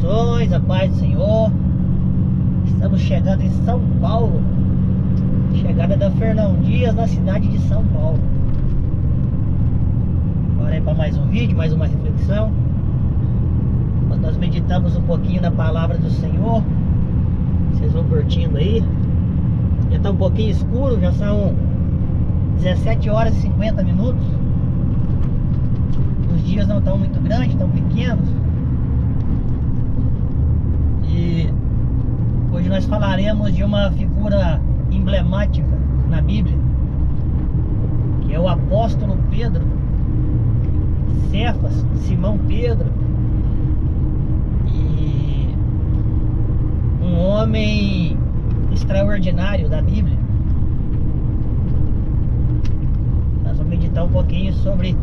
Saudações, a paz do Senhor. Estamos chegando em São Paulo. Chegada da Fernão Dias na cidade de São Paulo. Agora é para mais um vídeo, mais uma reflexão. Nós meditamos um pouquinho na palavra do Senhor. Vocês vão curtindo aí. Já está um pouquinho escuro, já são 17 horas e 50 minutos. Os dias não estão muito grandes, estão pequenos. E hoje nós falaremos de uma figura emblemática na Bíblia, que é o apóstolo Pedro, Cefas, Simão Pedro, e um homem extraordinário da Bíblia. Nós vamos meditar um pouquinho sobre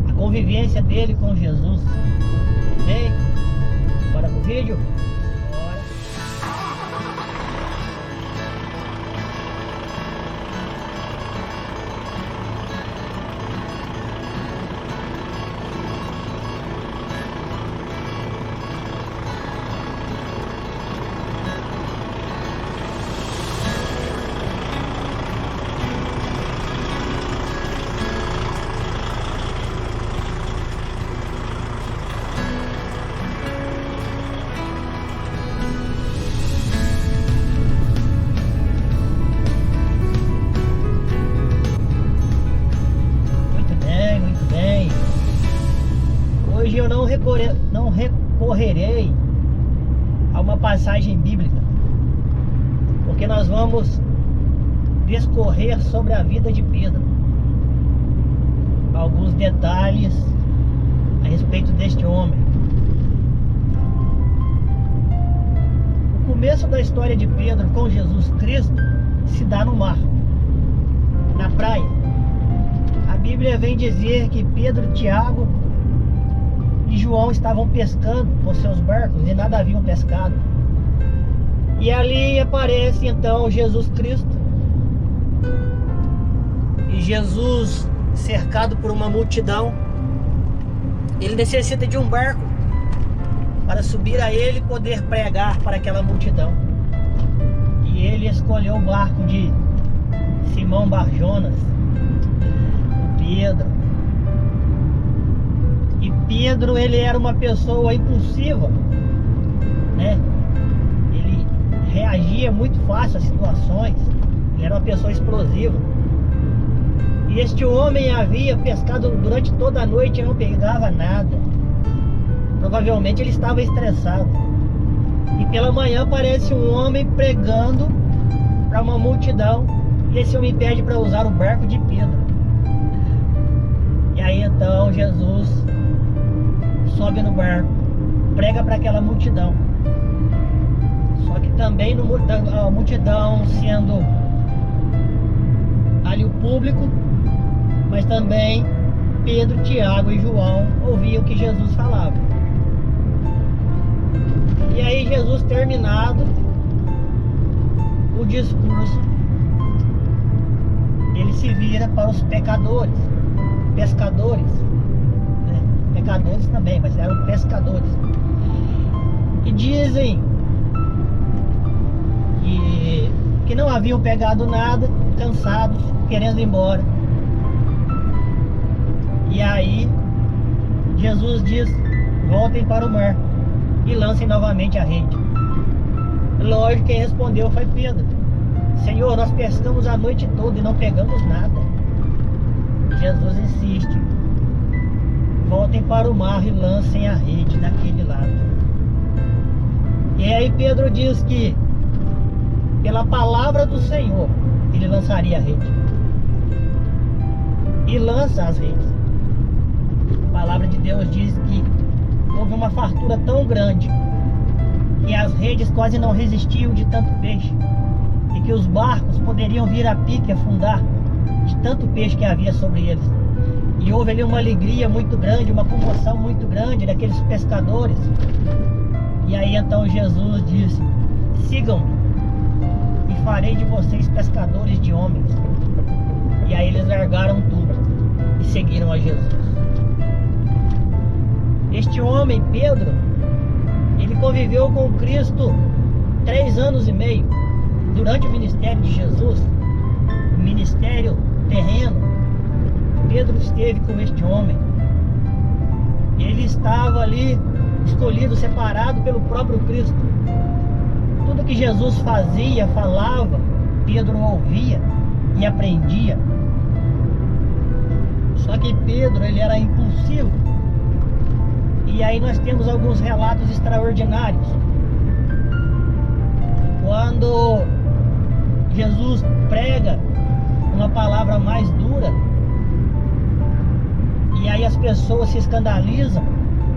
a convivência dele com Jesus. Bem, bora pro vídeo? Bora. Hoje eu não recorrerei a uma passagem bíblica, porque nós vamos discorrer sobre a vida de Pedro, alguns detalhes a respeito deste homem. O começo da história de Pedro com Jesus Cristo se dá no mar, na praia. A Bíblia vem dizer que Pedro, Tiago e João estavam pescando com seus barcos e nada haviam pescado. E ali aparece então Jesus Cristo. E Jesus, cercado por uma multidão, ele necessita de um barco para subir a ele e poder pregar para aquela multidão. E ele escolheu o barco de Simão Barjonas, Pedro. E Pedro, ele era uma pessoa impulsiva, né? Ele reagia muito fácil às situações. Ele era uma pessoa explosiva. E este homem havia pescado durante toda a noite e não pegava nada. Provavelmente ele estava estressado. E pela manhã aparece um homem pregando para uma multidão. E esse homem pede para usar o barco de Pedro. E aí então Jesus sobe no barco, prega para aquela multidão. Só que também a multidão sendo ali o público, mas também Pedro, Tiago e João ouviam o que Jesus falava. E aí Jesus, terminado o discurso, ele se vira para os pescadores, pecadores também, mas eram pescadores, e dizem que não haviam pegado nada, cansados, querendo ir embora. E aí Jesus diz: voltem para o mar e lancem novamente a rede. Lógico, quem respondeu foi Pedro: Senhor, nós pescamos a noite toda e não pegamos nada. Jesus insiste: voltem para o mar e lancem a rede daquele lado. E aí Pedro diz que pela palavra do Senhor ele lançaria a rede. E lança as redes. A palavra de Deus diz que houve uma fartura tão grande que as redes quase não resistiam de tanto peixe, e que os barcos poderiam vir a pique, afundar de tanto peixe que havia sobre eles. E houve ali uma alegria muito grande, uma comoção muito grande daqueles pescadores. E aí então Jesus disse: sigam-me e farei de vocês pescadores de homens. E aí eles largaram tudo e seguiram a Jesus. Este homem, Pedro, conviveu com Cristo 3 anos e meio. Durante o ministério de Jesus, o ministério terreno, Pedro esteve com este homem. Ele estava ali escolhido, separado pelo próprio Cristo. Tudo que Jesus fazia, falava, Pedro ouvia e aprendia. Só que Pedro, ele era impulsivo. E aí nós temos alguns relatos extraordinários. Quando Jesus prega uma palavra mais dura, e aí as pessoas se escandalizam,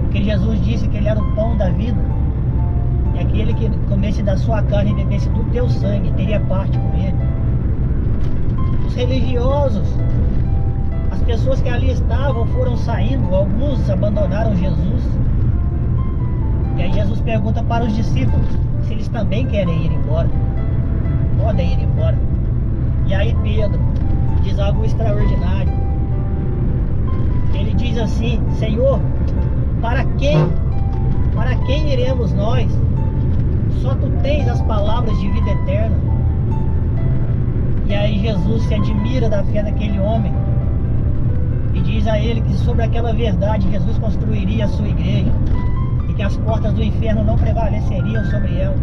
porque Jesus disse que ele era o pão da vida, e aquele que comesse da sua carne e bebesse do teu sangue teria parte com ele. Os religiosos, as pessoas que ali estavam foram saindo, alguns abandonaram Jesus. E aí Jesus pergunta para os discípulos se eles também querem ir embora. Podem ir embora. E aí Pedro diz algo extraordinário. Ele diz assim: Senhor, para quem iremos nós? Só tu tens as palavras de vida eterna. E aí Jesus se admira da fé daquele homem e diz a ele que sobre aquela verdade Jesus construiria a sua igreja e que as portas do inferno não prevaleceriam sobre ela.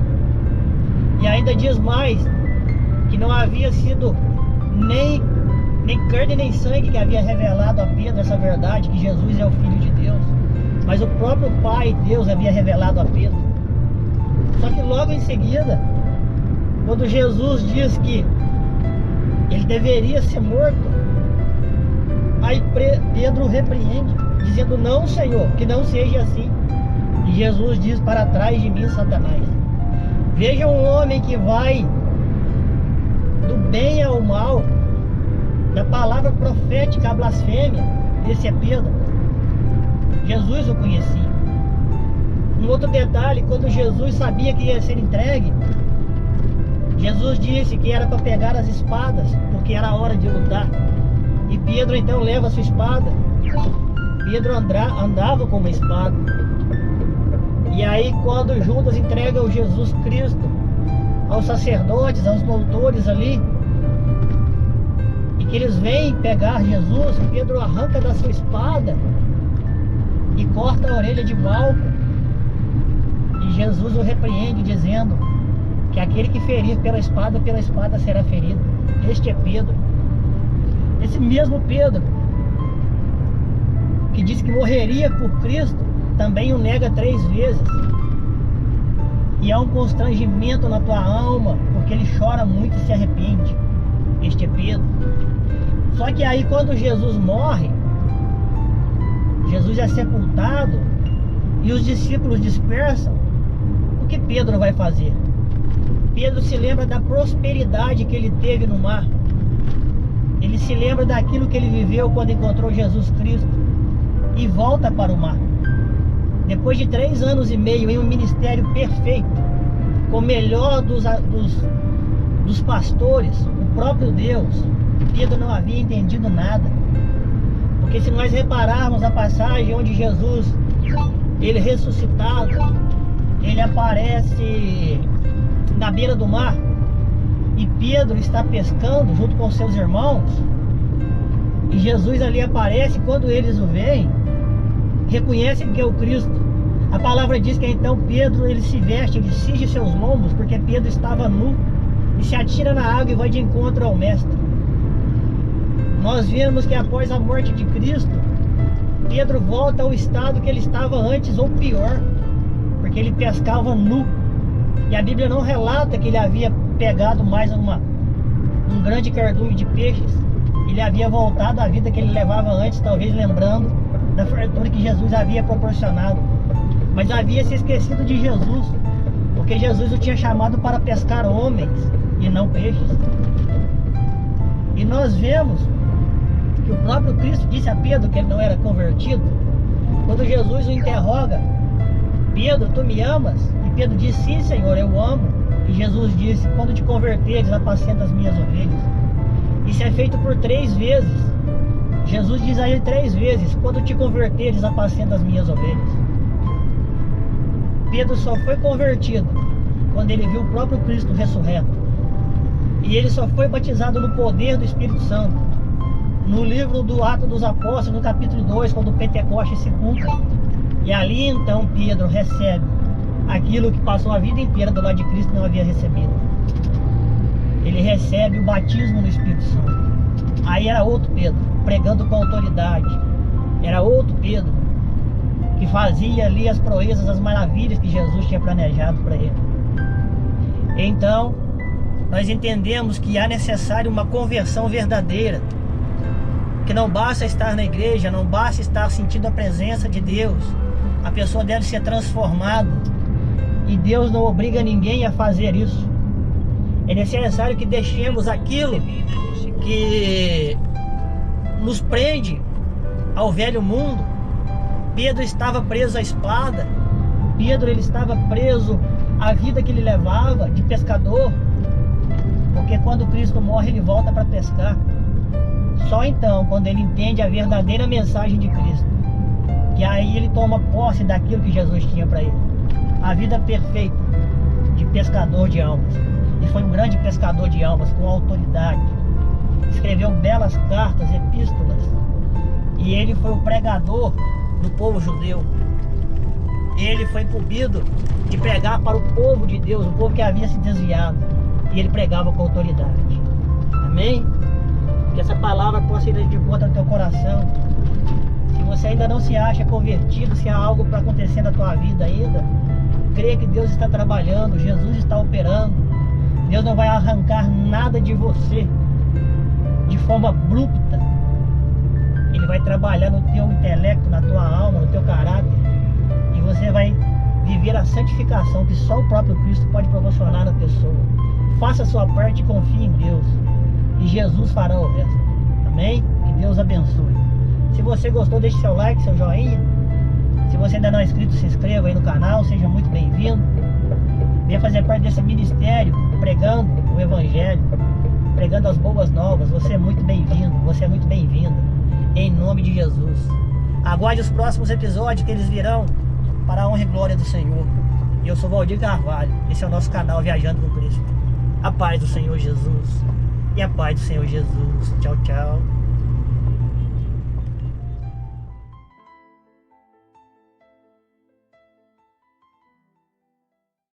E ainda diz mais, que não havia sido nem carne nem sangue que havia revelado a Pedro essa verdade, que Jesus é o Filho de Deus, mas o próprio Pai, Deus, havia revelado a Pedro. Só que logo em seguida, quando Jesus diz que ele deveria ser morto, aí Pedro repreende, dizendo: não, Senhor, que não seja assim. E Jesus diz: para trás de mim, Satanás. Veja um homem que vai do bem ao mal, da palavra profética à blasfêmia. Esse é Pedro. Jesus o conhecia. Um outro detalhe, quando Jesus sabia que ia ser entregue, Jesus disse que era para pegar as espadas, porque era a hora de lutar. E Pedro então leva a sua espada. Pedro andava com uma espada. E aí quando Judas entrega o Jesus Cristo aos sacerdotes, aos doutores ali, e que eles vêm pegar Jesus, Pedro arranca da sua espada e corta a orelha de Malco. E Jesus o repreende, dizendo que aquele que ferir pela espada será ferido. Este é Pedro. Esse mesmo Pedro que disse que morreria por Cristo, também o nega 3 vezes. E há um constrangimento na tua alma, porque ele chora muito e se arrepende. Este é Pedro. Só que aí quando Jesus morre, Jesus é sepultado e os discípulos dispersam, o que Pedro vai fazer? Pedro se lembra da prosperidade que ele teve no mar. Ele se lembra daquilo que ele viveu quando encontrou Jesus Cristo e volta para o mar. Depois de 3 anos e meio em um ministério perfeito, com o melhor dos pastores, o próprio Deus, Pedro não havia entendido nada. Porque se nós repararmos a passagem onde Jesus, ele ressuscitado, ele aparece na beira do mar, e Pedro está pescando junto com seus irmãos, e Jesus ali aparece. Quando eles o veem, reconhecem que é o Cristo. A palavra diz que então Pedro, ele se veste, ele cinge seus lombos, porque Pedro estava nu, e se atira na água e vai de encontro ao mestre. Nós vemos que após a morte de Cristo, Pedro volta ao estado que ele estava antes, ou pior, porque ele pescava nu. E a Bíblia não relata que ele havia pegado mais um grande cardume de peixes. Ele havia voltado à vida que ele levava antes, talvez lembrando da fartura que Jesus havia proporcionado. Mas havia se esquecido de Jesus, porque Jesus o tinha chamado para pescar homens e não peixes. E nós vemos que o próprio Cristo disse a Pedro que ele não era convertido. Quando Jesus o interroga: Pedro, tu me amas? E Pedro diz: sim, Senhor, eu amo. E Jesus disse: quando te converteres, apacenta as minhas ovelhas. Isso é feito por 3 vezes. Jesus diz a ele 3 vezes: quando te converteres, apacenta as minhas ovelhas. Pedro só foi convertido quando ele viu o próprio Cristo ressurreto. E ele só foi batizado no poder do Espírito Santo no livro do Atos dos Apóstolos, no capítulo 2, quando o Pentecostes se cumpre. E ali então Pedro recebe aquilo que passou a vida inteira do lado de Cristo e não havia recebido. Ele recebe o batismo no Espírito Santo. Aí era outro Pedro, pregando com autoridade. Era outro Pedro, que fazia ali as proezas, as maravilhas que Jesus tinha planejado para ele. Então, nós entendemos que há necessário uma conversão verdadeira, que não basta estar na igreja, não basta estar sentindo a presença de Deus. A pessoa deve ser transformada, e Deus não obriga ninguém a fazer isso. É necessário que deixemos aquilo que nos prende ao velho mundo. Pedro estava preso à espada. Pedro, ele estava preso à vida que ele levava de pescador, porque quando Cristo morre ele volta para pescar. Só então, quando ele entende a verdadeira mensagem de Cristo, que aí ele toma posse daquilo que Jesus tinha para ele, a vida perfeita de pescador de almas. E foi um grande pescador de almas, com autoridade. Escreveu belas cartas, epístolas. E ele foi o pregador do povo judeu. Ele foi incumbido de pregar para o povo de Deus, o povo que havia se desviado. E ele pregava com autoridade. Amém? Que essa palavra possa ir de encontro ao teu coração. Se você ainda não se acha convertido, se há algo para acontecer na tua vida ainda, creia que Deus está trabalhando, Jesus está operando. Deus não vai arrancar nada de você de forma abrupta. Ele vai trabalhar no teu intelecto, na tua alma, no teu caráter, e você vai viver a santificação que só o próprio Cristo pode proporcionar na pessoa. Faça a sua parte e confie em Deus, e Jesus fará o resto. Amém? Que Deus abençoe. Se você gostou, deixe seu like, seu joinha. Se você ainda não é inscrito, se inscreva aí no canal. Seja muito bem-vindo. Venha fazer parte desse ministério, pregando o Evangelho, pregando as boas novas. Você é muito bem-vindo, você é muito bem-vinda, em nome de Jesus. Aguarde os próximos episódios, que eles virão para a honra e glória do Senhor. E eu sou Valdir Carvalho. Esse é o nosso canal Viajando com Cristo. A paz do Senhor Jesus e a paz do Senhor Jesus. Tchau, tchau.